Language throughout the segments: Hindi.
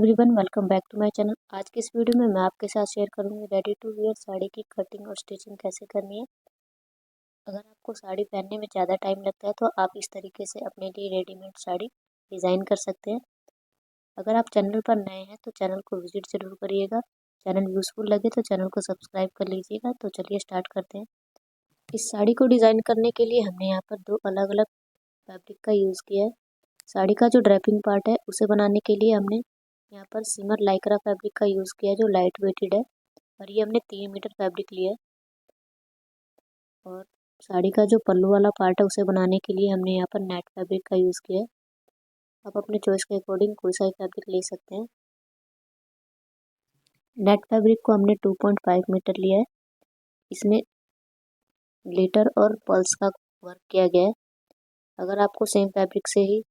Everyone, welcome back to my channel. आज की इस वीडियो में मैं आपके साथ शेयर करूंगी रेडी टू वेयर साड़ी की कटिंग और स्टिचिंग कैसे करनी है। अगर आपको साड़ी पहनने में ज़्यादा टाइम लगता है तो आप इस तरीके से अपने लिए रेडीमेड साड़ी डिज़ाइन कर सकते हैं। अगर आप चैनल पर नए हैं तो चैनल को विजिट ज़रूर करिएगा। चैनल यूज़फुल लगे तो चैनल को सब्सक्राइब कर लीजिएगा। तो चलिए स्टार्ट करते हैं। इस साड़ी को डिज़ाइन करने के लिए हमने यहाँ पर दो अलग अलग फैब्रिक का यूज़ किया है। साड़ी का जो ड्रेपिंग पार्ट है उसे बनाने के लिए हमने यहाँ पर सिमर लाइक्रा फैब्रिक का यूज़ किया है जो लाइट वेटेड है, और ये हमने 3 मीटर फैब्रिक लिया है। और साड़ी का जो पल्लू वाला पार्ट है उसे बनाने के लिए हमने यहाँ पर नेट फैब्रिक का यूज़ किया है। आप अपने चॉइस के अकॉर्डिंग कोई सा फैब्रिक ले सकते हैं। नेट फैब्रिक को हमने 2.5 मीटर लिया है। इसमें ग्लिटर और पल्स का वर्क किया गया है। अगर आपको सेम फैब्रिक से ही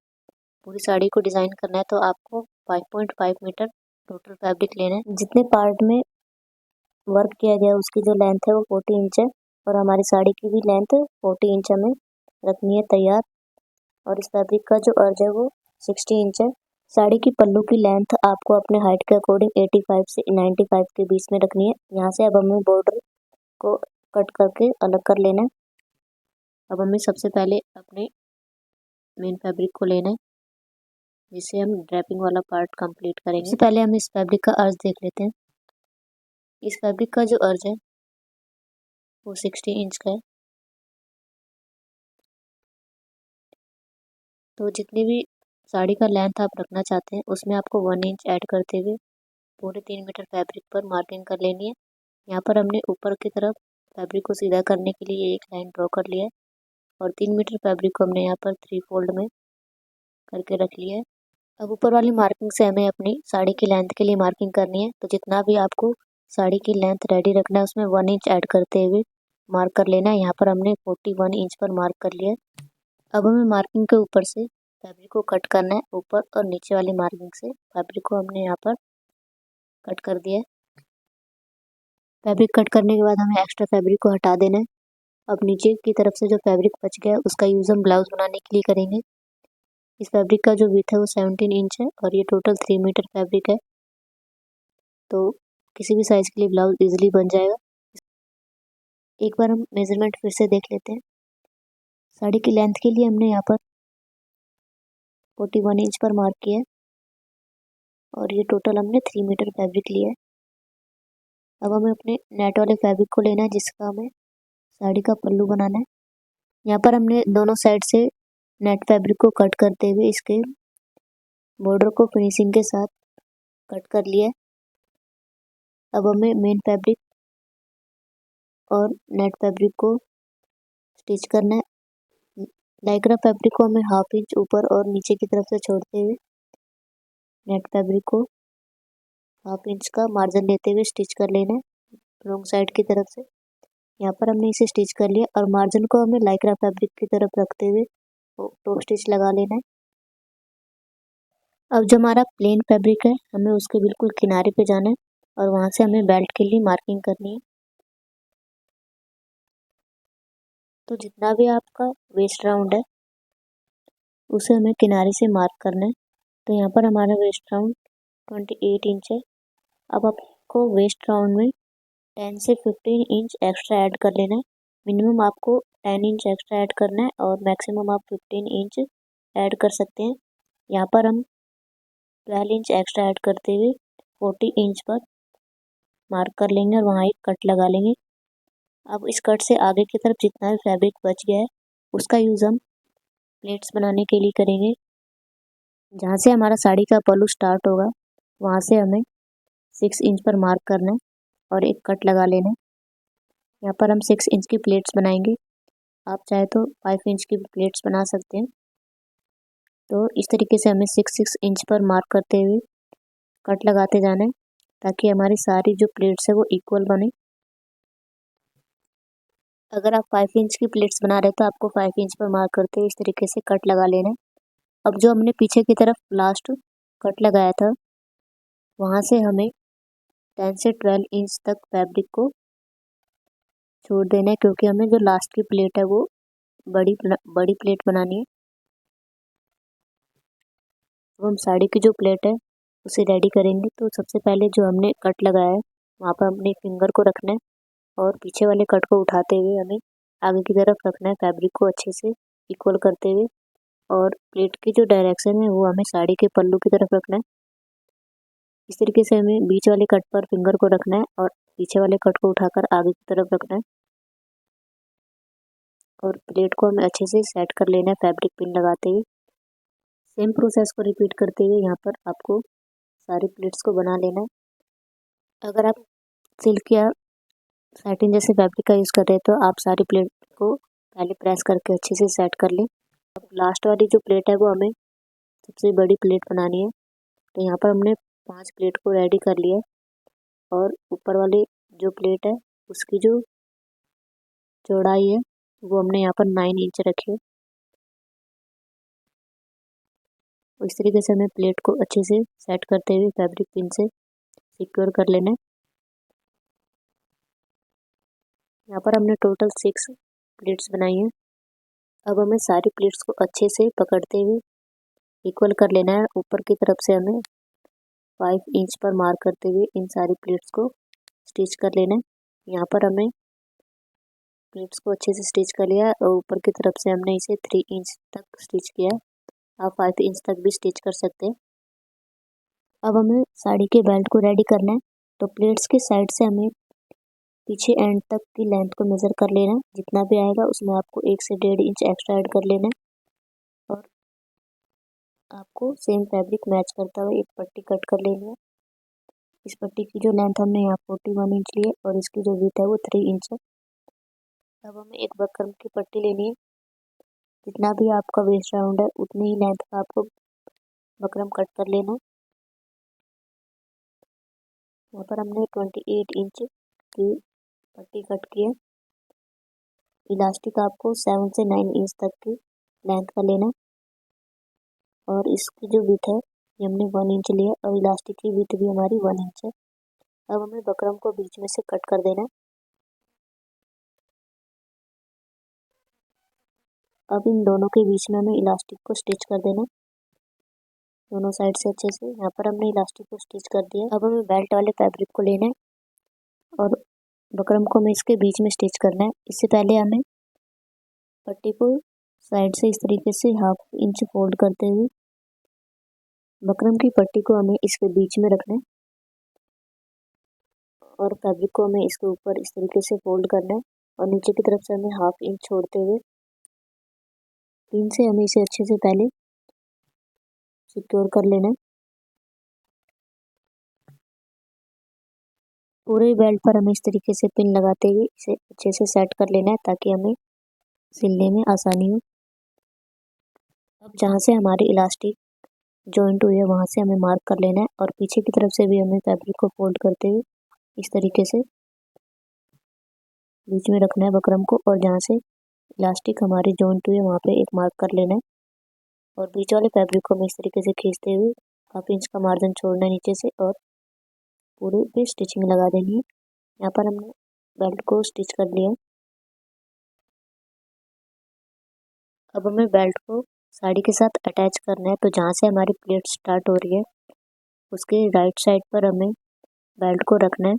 पूरी साड़ी को डिज़ाइन करना है तो आपको 5.5 मीटर टोटल फैब्रिक लेना है। जितने पार्ट में वर्क किया गया उसकी जो लेंथ है वो 40 इंच है, और हमारी साड़ी की भी लेंथ 40 इंच हमें रखनी है तैयार। और इस फैब्रिक का जो अर्ज है वो 60 इंच है। साड़ी की पल्लू की लेंथ आपको अपने हाइट के अकॉर्डिंग 85 से 95 के बीच में रखनी है। यहाँ से अब हमें बॉर्डर को कट करके अलग कर लेना है। अब हमें सबसे पहले अपने मेन फैब्रिक को लेना है जिससे हम ड्रैपिंग वाला पार्ट कंप्लीट करेंगे। सबसे पहले हम इस फैब्रिक का अर्ज देख लेते हैं। इस फैब्रिक का जो अर्ज है वो 60 इंच का है। तो जितनी भी साड़ी का लेंथ आप रखना चाहते हैं उसमें आपको 1 इंच ऐड करते हुए पूरे 3 मीटर फैब्रिक पर मार्किंग कर लेनी है। यहाँ पर हमने ऊपर की तरफ फैब्रिक को सीधा करने के लिए एक लाइन ड्रॉ कर लिया है, और 3 मीटर फैब्रिक को हमने यहाँ पर 3 फोल्ड में करके रख लिया है। अब ऊपर वाली मार्किंग से हमें अपनी साड़ी की लेंथ के लिए मार्किंग करनी है। तो जितना भी आपको साड़ी की लेंथ रेडी रखना है उसमें 1 इंच ऐड करते हुए मार्क कर लेना है। यहाँ पर हमने 41 इंच पर मार्क कर लिया है। अब हमें मार्किंग के ऊपर से फैब्रिक को कट करना है। ऊपर और नीचे वाली मार्किंग से फैब्रिक को हमने यहाँ पर कट कर दिया है। फैब्रिक कट करने के बाद हमें एक्स्ट्रा फैब्रिक को हटा देना है। अब नीचे की तरफ से जो फैब्रिक बच गया है उसका यूज़ हम ब्लाउज बनाने के लिए करेंगे। इस फैब्रिक का जो विड्थ है वो 17 इंच है, और ये टोटल 3 मीटर फैब्रिक है। तो किसी भी साइज़ के लिए ब्लाउज इजीली बन जाएगा। एक बार हम मेजरमेंट फिर से देख लेते हैं। साड़ी की लेंथ के लिए हमने यहाँ पर 41 इंच पर मार्क किया है, और ये टोटल हमने 3 मीटर फैब्रिक लिया है। अब हमें अपने नेट वाले फैब्रिक को लेना है जिसका हमें साड़ी का पल्लू बनाना है। यहाँ पर हमने दोनों साइड से नेट फैब्रिक को कट करते हुए इसके बॉर्डर को फिनिशिंग के साथ कट कर लिया है। अब हमें मेन फैब्रिक और नेट फैब्रिक को स्टिच करना है। लाइक्रा फैब्रिक को हमें 1/2 इंच ऊपर और नीचे की तरफ से छोड़ते हुए नेट फैब्रिक को 1/2 इंच का मार्जिन लेते हुए स्टिच कर लेना है रॉन्ग साइड की तरफ से। यहाँ पर हमने इसे स्टिच कर लिया, और मार्जिन को हमें लाइक्रा फैब्रिक की तरफ रखते हुए टॉप स्टिच लगा लेना है। अब जो हमारा प्लेन फैब्रिक है हमें उसके बिल्कुल किनारे पे जाना है, और वहाँ से हमें बेल्ट के लिए मार्किंग करनी है। तो जितना भी आपका वेस्ट राउंड है उसे हमें किनारे से मार्क करना है। तो यहाँ पर हमारा वेस्ट राउंड 28 इंच है। अब आपको वेस्ट राउंड में 10 से 15 इंच एक्स्ट्रा ऐड कर लेना है। मिनिमम आपको 10 इंच एक्स्ट्रा ऐड करना है, और मैक्सिमम आप 15 इंच ऐड कर सकते हैं। यहाँ पर हम 12 इंच एक्स्ट्रा ऐड करते हुए 40 इंच पर मार्क कर लेंगे, और वहाँ एक कट लगा लेंगे। अब इस कट से आगे की तरफ जितना भी फैब्रिक बच गया है उसका यूज़ हम प्लेट्स बनाने के लिए करेंगे। जहाँ से हमारा साड़ी का पल्लू स्टार्ट होगा वहाँ से हमें 6 इंच पर मार्क करना है और एक कट लगा लेना है। यहाँ पर हम 6 इंच की प्लेट्स बनाएंगे। आप चाहे तो 5 इंच की प्लेट्स बना सकते हैं। तो इस तरीके से हमें 6 इंच पर मार्क करते हुए कट लगाते जाना है ताकि हमारी सारी जो प्लेट्स है वो इक्वल बने। अगर आप 5 इंच की प्लेट्स बना रहे हैं तो आपको 5 इंच पर मार्क करते हुए इस तरीके से कट लगा लेना है। अब जो हमने पीछे की तरफ लास्ट कट लगाया था वहाँ से हमें 10 से 12 इंच तक फैब्रिक को छोड़ देना है, क्योंकि हमें जो लास्ट की प्लेट है वो बड़ी प्लेट बनानी है। अब हम साड़ी की जो प्लेट है उसे रेडी करेंगे। तो सबसे पहले जो हमने कट लगाया है वहाँ पर अपने फिंगर को रखना है और पीछे वाले कट को उठाते हुए हमें आगे की तरफ रखना है, फैब्रिक को अच्छे से इक्वल करते हुए। और प्लेट की जो डायरेक्शन है वो हमें साड़ी के पल्लू की तरफ रखना है। इस तरीके से हमें बीच वाले कट पर फिंगर को रखना है और पीछे वाले कट को उठाकर आगे की तरफ रखना है और प्लेट को हमें अच्छे से सेट कर लेना है फैब्रिक पिन लगाते हुए। सेम प्रोसेस को रिपीट करते हुए यहाँ पर आपको सारी प्लेट्स को बना लेना है। अगर आप सिल्क या सैटिन जैसे फैब्रिक का यूज़ कर रहे हैं तो आप सारी प्लेट को पहले प्रेस करके अच्छे से सेट कर लें। अब लास्ट वाली जो प्लेट है वो हमें सबसे बड़ी प्लेट बनानी है। तो यहाँ पर हमने 5 प्लेट को रेडी कर लिया है और ऊपर वाली जो प्लेट है उसकी जो चौड़ाई है वो हमने यहाँ पर 9 इंच रखी है। इस तरीके से हमें प्लेट को अच्छे से सेट करते हुए फैब्रिक पिन से सिक्योर कर लेना है। यहाँ पर हमने टोटल 6 प्लेट्स बनाई हैं। अब हमें सारी प्लेट्स को अच्छे से पकड़ते हुए इक्वल कर लेना है। ऊपर की तरफ से हमें 5 इंच पर मार्क करते हुए इन सारी प्लेट्स को स्टिच कर लेना है। यहाँ पर हमें प्लेट्स को अच्छे से स्टिच कर लिया और ऊपर की तरफ से हमने इसे 3 इंच तक स्टिच किया। आप 5 इंच तक भी स्टिच कर सकते हैं। अब हमें साड़ी के बेल्ट को रेडी करना है। तो प्लेट्स के साइड से हमें पीछे एंड तक की लेंथ को मेज़र कर लेना है। जितना भी आएगा उसमें आपको 1 से 1.5 इंच एक्स्ट्रा ऐड कर लेना है और आपको सेम फैब्रिक मैच करता हुआ एक पट्टी कट कर लेनी है। इस पट्टी की जो लेंथ हमने यहाँ 41 इंच ली है और इसकी जो विड्थ है वो 3 इंच है। अब हमें एक बकरम की पट्टी लेनी है। जितना भी आपका वेस्ट राउंड है उतनी ही लेंथ का आपको बकरम कट कर लेना है। यहाँ पर हमने 28 इंच की पट्टी कट की है। इलास्टिक आपको 7 से 9 इंच तक की लेंथ का लेना है और इसकी जो विड्थ है ये हमने 1 इंच लिया और इलास्टिक की विड्थ भी हमारी 1 इंच है। अब हमें बकरम को बीच में से कट कर देना है। अब इन दोनों के बीच में हमें इलास्टिक को स्टिच कर देना है दोनों साइड से अच्छे से। यहाँ पर हमने इलास्टिक को स्टिच कर दिया। अब हमें बेल्ट वाले फैब्रिक को लेना है और बकरम को हमें इसके बीच में स्टिच करना है। इससे पहले हमें पट्टी को साइड से इस तरीके से 1/2 इंच फोल्ड करते हुए बकरम की पट्टी को हमें इसके बीच में रखना है और फैब्रिक को हमें इसके ऊपर इस तरीके से फोल्ड करना है और नीचे की तरफ से हमें 1/2 इंच छोड़ते हुए पिन से हमें इसे अच्छे से पहले सिक्योर कर लेना है। पूरे बेल्ट पर हमें इस तरीके से पिन लगाते हुए इसे अच्छे से सेट कर लेना है ताकि हमें सिलने में आसानी हो। अब जहाँ से हमारी इलास्टिक जॉइंट हुई है वहाँ से हमें मार्क कर लेना है और पीछे की तरफ से भी हमें फैब्रिक को फोल्ड करते हुए इस तरीके से बीच में रखना है बकरम को और जहाँ से इलास्टिक हमारी जॉइंट हुई है वहाँ पे एक मार्क कर लेना है और बीच वाले फैब्रिक को हमें इस तरीके से खींचते हुए 1/2 इंच का मार्जिन छोड़ना है नीचे से और पूरे पे स्टिचिंग लगा देनी है। यहाँ पर हमने बेल्ट को स्टिच कर लिया है। अब हमें बेल्ट को साड़ी के साथ अटैच करना है। तो जहाँ से हमारी प्लेट स्टार्ट हो रही है उसके राइट साइड पर हमें बेल्ट को रखना है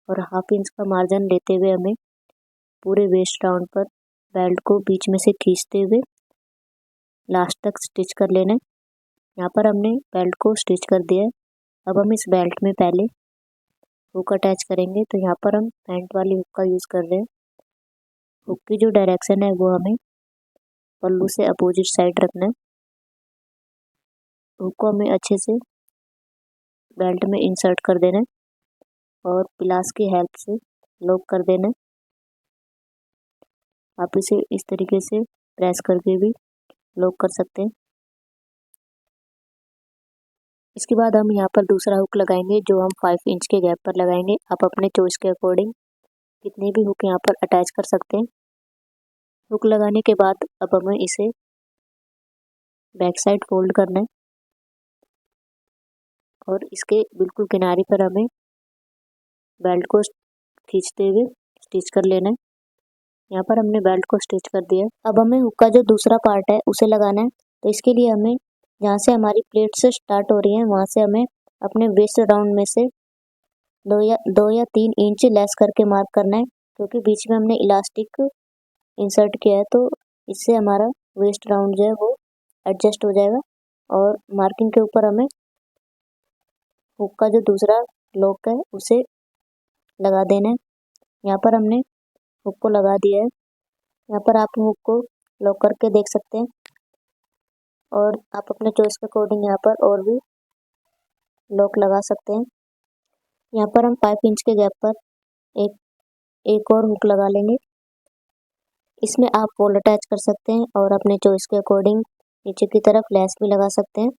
और 1/2 इंच का मार्जिन लेते हुए हमें पूरे वेस्ट राउंड पर बेल्ट को बीच में से खींचते हुए लास्ट तक स्टिच कर लेना है। यहाँ पर हमने बेल्ट को स्टिच कर दिया है। अब हम इस बेल्ट में पहले हुक अटैच करेंगे। तो यहाँ पर हम पैंट वाली हुक का यूज़ कर रहे हैं। हुक की जो डायरेक्शन है वो हमें पल्लू से अपोजिट साइड रखना है। हुक को हमें अच्छे से बेल्ट में इंसर्ट कर देना है और पिलास की हेल्प से लॉक कर देना है। आप इसे इस तरीके से प्रेस करके भी लॉक कर सकते हैं। इसके बाद हम यहाँ पर दूसरा हुक लगाएंगे जो हम 5 इंच के गैप पर लगाएंगे। आप अपने चॉइस के अकॉर्डिंग कितने भी हुक यहाँ पर अटैच कर सकते हैं। हुक लगाने के बाद अब हमें इसे बैक साइड फोल्ड करना है और इसके बिल्कुल किनारे पर हमें बेल्ट को खींचते हुए स्टिच कर लेना है। यहाँ पर हमने बेल्ट को स्टिच कर दिया। अब हमें हुक का जो दूसरा पार्ट है उसे लगाना है। तो इसके लिए हमें जहाँ से हमारी प्लेट से स्टार्ट हो रही है वहाँ से हमें अपने वेस्ट राउंड में से 2 या 3 इंच लेस करके मार्क करना है, क्योंकि बीच में हमने इलास्टिक इंसर्ट किया है, तो इससे हमारा वेस्ट राउंड जो है वो एडजस्ट हो जाएगा। और मार्किंग के ऊपर हमें हुक का जो दूसरा लॉक है उसे लगा देना है। यहाँ पर हमने हुक को लगा दिया है। यहाँ पर आप हुक को लॉक करके देख सकते हैं, और आप अपने चॉइस के अकॉर्डिंग यहाँ पर और भी लॉक लगा सकते हैं। यहाँ पर हम 5 इंच के गैप पर एक और हुक लगा लेंगे। इसमें आप वॉल अटैच कर सकते हैं और अपने चॉइस के अकॉर्डिंग नीचे की तरफ लेस भी लगा सकते हैं।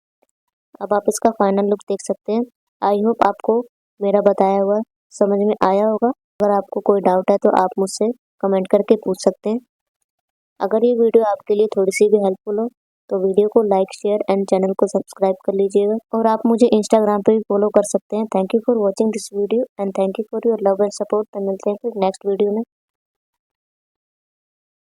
अब आप इसका फाइनल लुक देख सकते हैं। आई होप आपको मेरा बताया हुआ समझ में आया होगा। अगर आपको कोई डाउट है तो आप मुझसे कमेंट करके पूछ सकते हैं। अगर ये वीडियो आपके लिए थोड़ी सी भी हेल्पफुल हो तो वीडियो को लाइक, शेयर एंड चैनल को सब्सक्राइब कर लीजिएगा। और आप मुझे इंस्टाग्राम पे भी फॉलो कर सकते हैं। Thank you for watching this video and thank you for your love and support. मिलते हैं फिर नेक्स्ट वीडियो में।